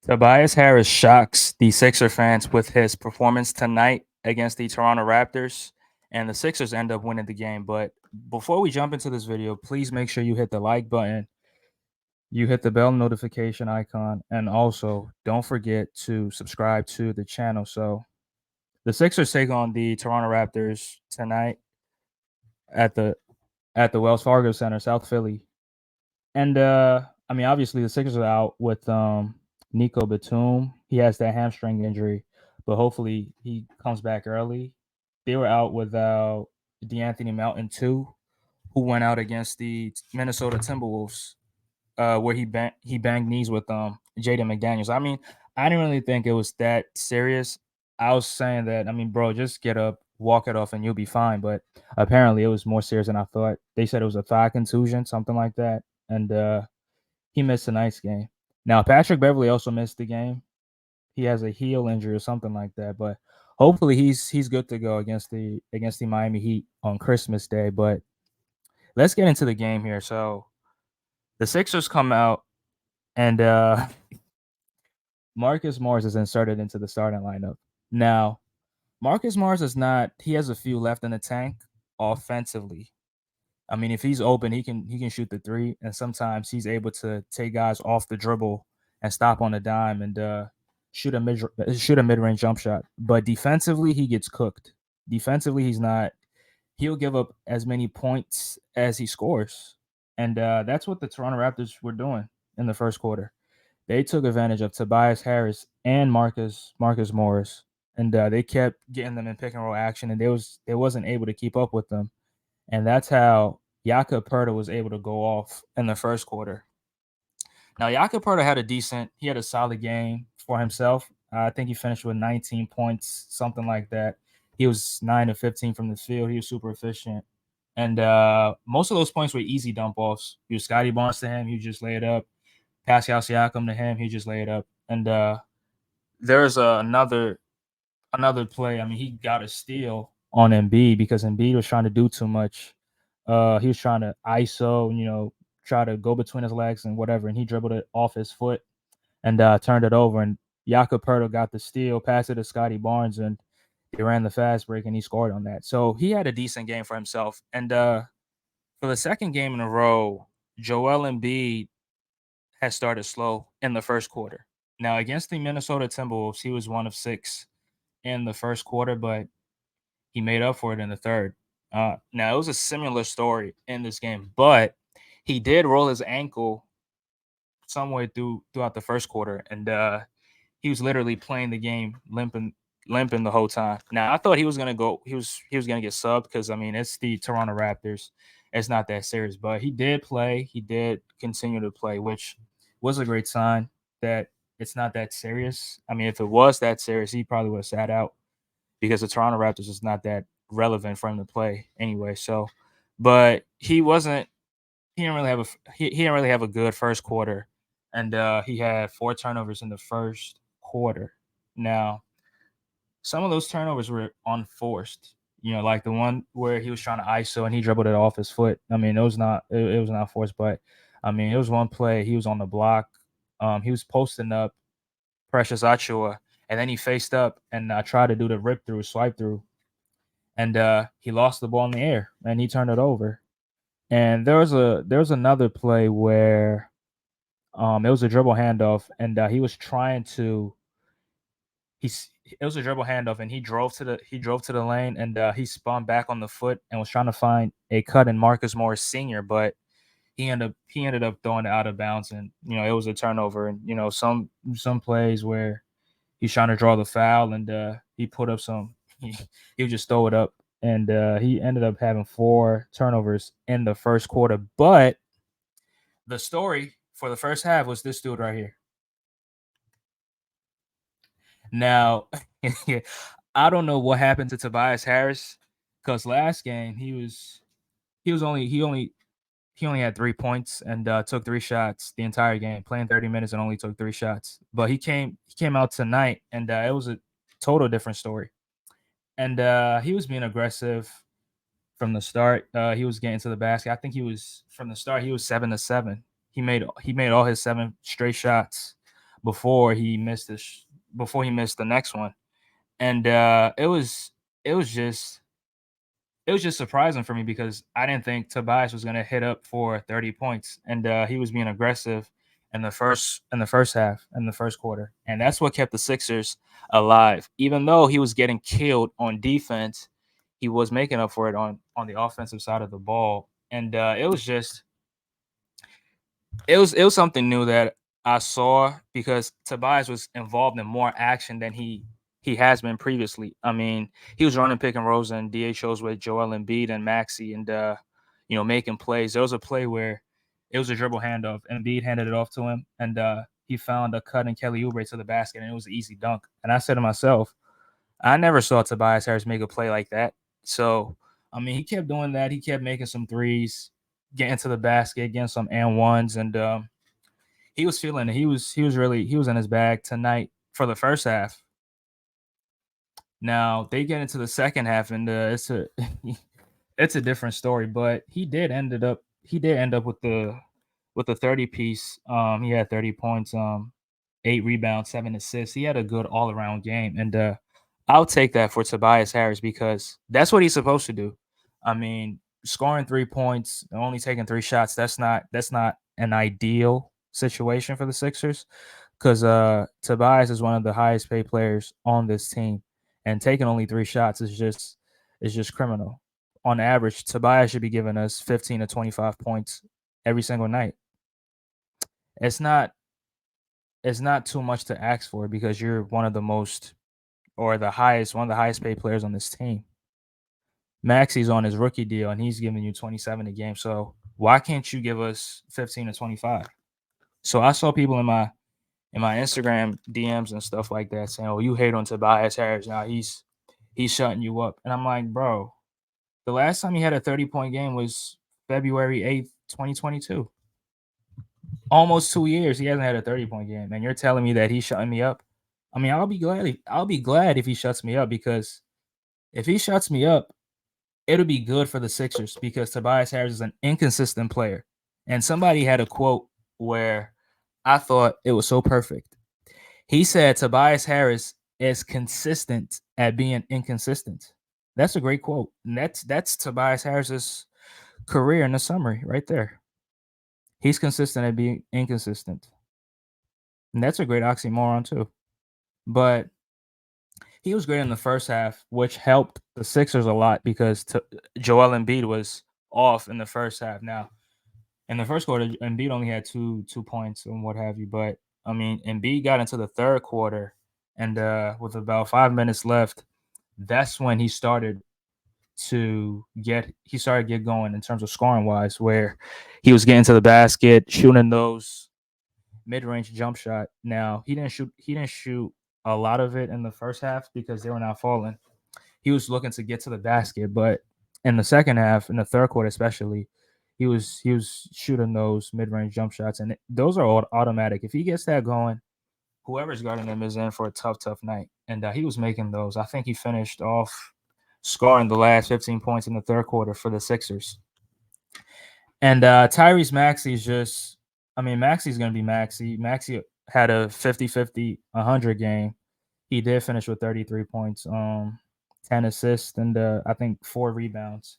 Tobias Harris shocks the Sixer fans with his performance tonight against the Toronto Raptors, and the Sixers end up winning the game. But before we jump into this video, please make sure you hit the like button, you hit the bell notification icon, and also don't forget to subscribe to the channel. So the Sixers take on the Toronto Raptors tonight at the Wells Fargo Center, South Philly. And I mean, obviously the Sixers are out with Nico Batum. He has that hamstring injury, but hopefully he comes back early. They were out without DeAnthony Melton too, who went out against the Minnesota Timberwolves, where he banged knees with Jaden McDaniels. I mean, I didn't really think it was that serious. I was saying that, I mean, bro, just get up, walk it off, and you'll be fine. But apparently, it was more serious than I thought. They said it was a thigh contusion, something like that, and he missed tonight's game. Now, Patrick Beverly also missed the game. He has a heel injury or something like that, but hopefully he's good to go against the Miami Heat on Christmas Day. But let's get into the game here. So the Sixers come out and Marcus Morris is inserted into the starting lineup. Now, Marcus Morris is not. He has a few left in the tank offensively. I mean, if he's open, he can shoot the three, and sometimes he's able to take guys off the dribble and stop on a dime and shoot a mid range jump shot. But defensively, he gets cooked. Defensively, he's not. He'll give up as many points as he scores, and that's what the Toronto Raptors were doing in the first quarter. They took advantage of Tobias Harris and Marcus Morris, and they kept getting them in pick and roll action, and they wasn't able to keep up with them, and that's how Jakob Pertl was able to go off in the first quarter. Now Jakob Pertl he had a solid game for himself. I think he finished with 19 points, something like that. He was 9 of 15 from the field. He was super efficient, and most of those points were easy dump offs. You Scotty Barnes to him, he just lay it up. Pascal Siakam to him, he just lay it up. And there's another play. I mean, he got a steal on Embiid because Embiid was trying to do too much. He was trying to ISO, try to go between his legs and whatever, and he dribbled it off his foot and turned it over. And Jakob Pertl got the steal, passed it to Scotty Barnes, and he ran the fast break and he scored on that. So he had a decent game for himself. And for the second game in a row, Joel Embiid has started slow in the first quarter. Now, against the Minnesota Timberwolves, he was 1 of 6 in the first quarter, but he made up for it in the third. Now, it was a similar story in this game, but he did roll his ankle some way throughout the first quarter, and he was literally playing the game limping the whole time. Now, I thought he was gonna go. He was gonna get subbed because I mean it's the Toronto Raptors. It's not that serious, but he did play. He did continue to play, which was a great sign that it's not that serious. I mean, if it was that serious, he probably would have sat out because the Toronto Raptors is not that relevant for him to play anyway. So, but he wasn't. He didn't really have a good first quarter, and he had 4 turnovers in the first quarter. Now, some of those turnovers were unforced. Like the one where he was trying to ISO and he dribbled it off his foot. I mean, it was not forced, but I mean, it was one play. He was on the block. He was posting up Precious Achua, and then he faced up and tried to do the rip through, swipe through, and he lost the ball in the air and he turned it over. And there was another play where it was a dribble handoff, and he was trying to he's it was a dribble handoff, and he drove to the lane, and he spun back on the foot and was trying to find a cut in Marcus Morris Senior, but he ended up throwing it out of bounds, and it was a turnover. And some plays where he's trying to draw the foul, and he put up some he would just throw it up, and he ended up having 4 turnovers in the first quarter. But the story for the first half was this dude right here. Now, I don't know what happened to Tobias Harris because last game he was only he only had 3 points and took 3 shots the entire game, playing 30 minutes and only took 3 shots. But he came out tonight, and it was a total different story. And he was being aggressive from the start. He was getting to the basket. I think he was 7 to 7. He made all his 7 straight shots, before he missed before he missed the next one. And it was just surprising for me because I didn't think Tobias was gonna hit up for 30 points, and he was being aggressive in the first half, in the first quarter, and that's what kept the Sixers alive. Even though he was getting killed on defense, he was making up for it on the offensive side of the ball, and it was something new that I saw because Tobias was involved in more action than he has been previously. I mean, he was running pick and rolls and DHOs with Joel Embiid and Maxi, and making plays. There was a play where it was a dribble handoff. Embiid handed it off to him, and he found a cut in Kelly Oubre to the basket, and it was an easy dunk. And I said to myself, I never saw Tobias Harris make a play like that. So, I mean, he kept doing that. He kept making some threes, getting to the basket, getting some and ones, and he was feeling it. He was in his bag tonight for the first half. Now they get into the second half, and it's a it's a different story. But he did end up with the 30 piece. He had 30 points, 8 rebounds, 7 assists. He had a good all around game, and I'll take that for Tobias Harris because that's what he's supposed to do. I mean, scoring 3 points, only taking 3 shots. That's not an ideal situation for the Sixers because Tobias is one of the highest paid players on this team, and taking only 3 shots is just criminal. On average, Tobias should be giving us 15 to 25 points every single night. It's not it's not too much to ask for because you're one of the most or the highest one of the highest paid players on this team. Maxi's on his rookie deal and he's giving you 27 a game. So why can't you give us 15 to 25? So I saw people in my Instagram DMs and stuff like that saying, "Oh, you hate on Tobias Harris now. He's shutting you up." And I'm like, "Bro, the last time he had a 30-point game was February 8th, 2022. Almost 2 years he hasn't had a 30-point game, and you're telling me that he's shutting me up. I mean, I'll be glad if he shuts me up because if he shuts me up, it'll be good for the Sixers because Tobias Harris is an inconsistent player. And somebody had a quote where I thought it was so perfect. He said Tobias Harris is consistent at being inconsistent. That's a great quote. And that's Tobias Harris's career in the summary right there. He's consistent at being inconsistent. And that's a great oxymoron too. But he was great in the first half, which helped the Sixers a lot because Joel Embiid was off in the first half. Now, in the first quarter, Embiid only had two points and what have you. But I mean, Embiid got into the third quarter, and with about 5 minutes left, that's when he started to get going in terms of scoring wise, where he was getting to the basket, shooting those mid-range jump shot. Now he didn't shoot a lot of it in the first half because they were not falling. He was looking to get to the basket, but in the second half, in the third quarter especially, he was shooting those mid-range jump shots, and those are all automatic. If he gets that going, whoever's guarding him is in for a tough night. And he was making those. I think he finished off scoring the last 15 points in the third quarter for the Sixers. And Tyrese Maxey is just, I mean, Maxey's going to be Maxey. Maxey had a 50-50, 100 game. He did finish with 33 points, 10 assists, and I think 4 rebounds.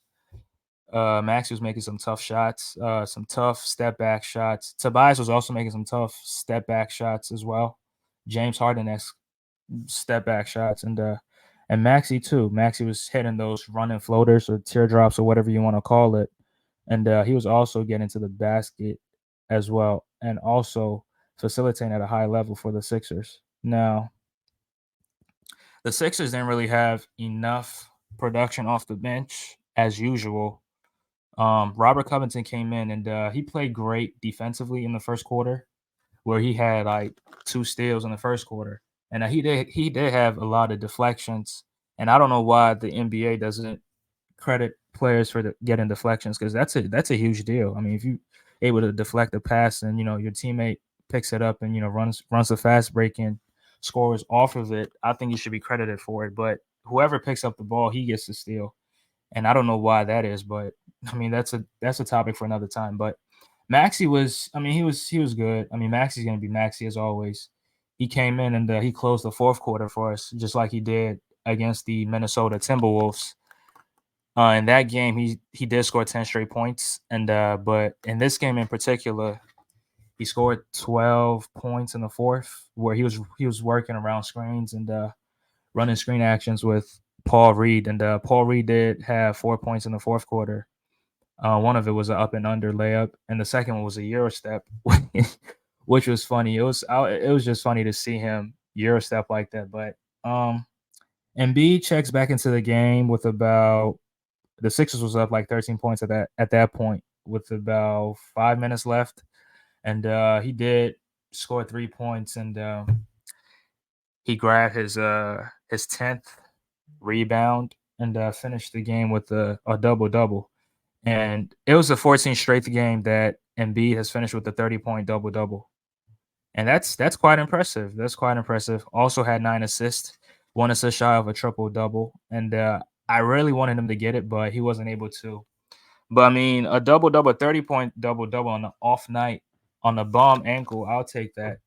Maxey was making some tough shots, some tough step back shots. Tobias was also making some tough step back shots as well. James Harden esque step back shots, and Maxey too. Maxey was hitting those running floaters or teardrops or whatever you want to call it, and he was also getting to the basket as well, and also facilitating at a high level for the Sixers. Now, the Sixers didn't really have enough production off the bench as usual. Robert Covington came in and he played great defensively in the first quarter, where he had like 2 steals in the first quarter, and he did have a lot of deflections. And I don't know why the NBA doesn't credit players for getting deflections because that's a huge deal. I mean, if you able to deflect a pass and your teammate picks it up and runs the fast breaking scores off of it, I think you should be credited for it. But whoever picks up the ball, he gets to steal, and I don't know why that is. But I mean, that's a topic for another time. But Maxey was, I mean, he was good. I mean, Maxey's gonna be Maxey as always. he came in and he closed the fourth quarter for us, just like he did against the Minesota Timberwolves. In that game, he did score 10 straight points, and but in this game in particular, he scored 12 points in the fourth, where he was working around screens and running screen actions with Paul Reed, and Paul Reed did have 4 points in the fourth quarter. One of it was an up and under layup, and the second one was a Euro step, which was funny. It was just funny to see him Euro step like that. But Embiid checks back into the game with about the Sixers was up like 13 points at that point with about 5 minutes left, and he did score 3 points, and he grabbed his 10th rebound and finished the game with a double double. And it was the 14th straight game that Embiid has finished with a 30-point double double, and that's quite impressive. That's quite impressive. Also had 9 assists, 1 assist shy of a triple double, and I really wanted him to get it, but he wasn't able to. But I mean, a double double, 30-point double double on an off night on a bomb ankle, I'll take that.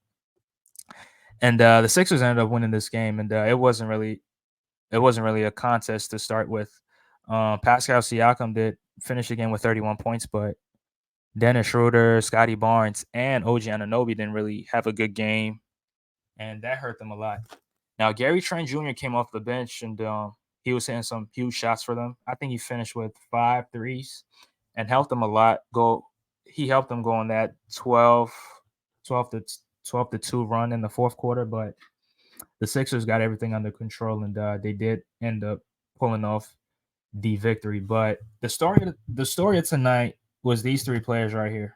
And the Sixers ended up winning this game, and it wasn't really a contest to start with. Pascal Siakam did finish the game with 31 points, but Dennis Schroeder, Scotty Barnes, and OG Anunoby didn't really have a good game, and that hurt them a lot. Now, Gary Trent Jr. came off the bench, and he was hitting some huge shots for them. I think he finished with 5 threes and helped them a lot. He helped them go on that 12 to 2 run in the fourth quarter, but the Sixers got everything under control, and they did end up pulling off the victory. But the story of tonight was these three players right here: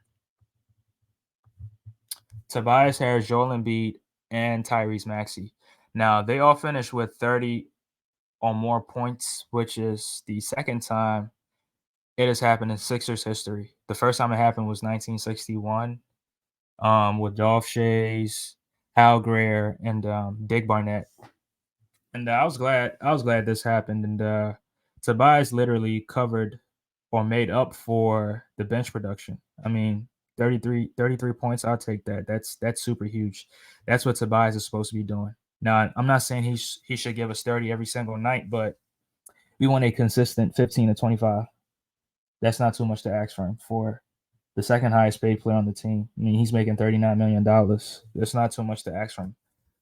Tobias Harris, Joel Embiid, and Tyrese Maxey. Now they all finished with 30 or more points, which is the second time it has happened in Sixers history. The first time it happened was 1961, with Dolph Schayes, Hal Greer, and Dick Barnett. And I was glad this happened. And Tobias literally covered or made up for the bench production. I mean, 33 points, I'll take that. That's super huge. That's what Tobias is supposed to be doing. Now, I'm not saying he should give us 30 every single night, but we want a consistent 15 to 25. That's not too much to ask for him for the second highest paid player on the team. I mean, he's making $39 million. That's not too much to ask for him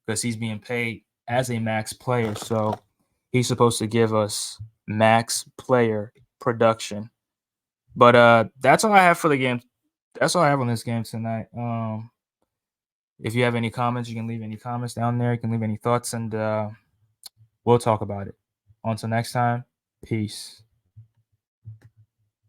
because he's being paid as a max player. So he's supposed to give us max player production. But that's all I have for the game. That's all I have on this game tonight. If you have any comments, you can leave any comments down there. You can leave any thoughts, and we'll talk about it. Until next time, peace.